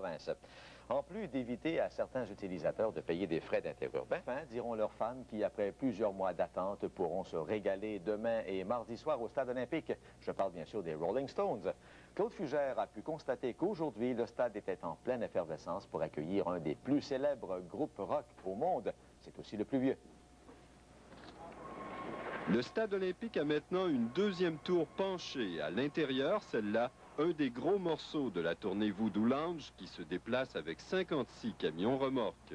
province. En plus d'éviter à certains utilisateurs de payer des frais d'interurbain, diront leurs fans qui, après plusieurs mois d'attente, pourront se régaler demain et mardi soir au Stade olympique. Je parle bien sûr des Rolling Stones. Claude Fugère a pu constater qu'aujourd'hui, le stade était en pleine effervescence pour accueillir un des plus célèbres groupes rock au monde. C'est aussi le plus vieux. Le Stade olympique a maintenant une deuxième tour penchée. À l'intérieur, celle-là, un des gros morceaux de la tournée Voodoo Lounge qui se déplace avec 56 camions remorques.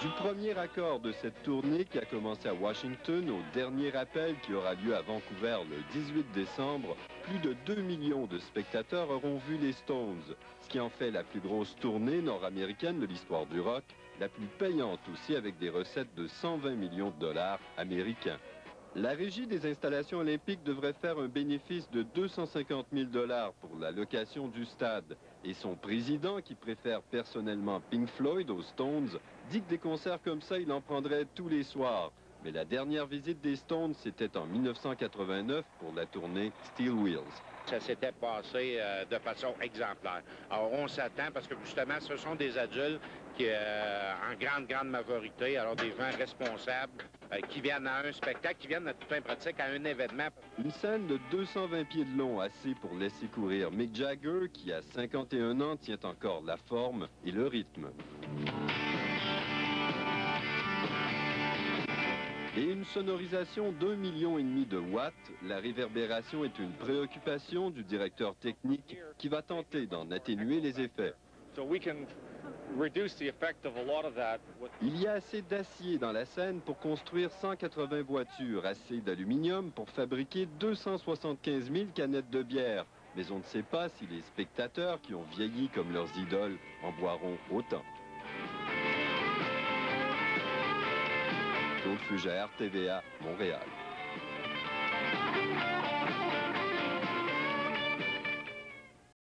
Du premier accord de cette tournée qui a commencé à Washington au dernier appel qui aura lieu à Vancouver le 18 décembre, plus de 2 millions de spectateurs auront vu les Stones, ce qui en fait la plus grosse tournée nord-américaine de l'histoire du rock, la plus payante aussi avec des recettes de 120 millions de dollars américains. La régie des installations olympiques devrait faire un bénéfice de 250 000 $ pour la location du stade. Et son président, qui préfère personnellement Pink Floyd aux Stones, dit que des concerts comme ça, il en prendrait tous les soirs. Mais la dernière visite des Stones, c'était en 1989 pour la tournée Steel Wheels. Ça s'était passé de façon exemplaire. Alors, on s'attend parce que justement, ce sont des adultes qui, en grande majorité, alors des gens responsables qui viennent à un spectacle, qui viennent à toute fin pratique à un événement. Une scène de 220 pieds de long, assez pour laisser courir Mick Jagger, qui à 51 ans tient encore la forme et le rythme. Et une sonorisation d'1,5 million de watts, la réverbération est une préoccupation du directeur technique qui va tenter d'en atténuer les effets. Il y a assez d'acier dans la scène pour construire 180 voitures, assez d'aluminium pour fabriquer 275 000 canettes de bière. Mais on ne sait pas si les spectateurs qui ont vieilli comme leurs idoles en boiront autant. Claude Fugère, TVA, Montréal.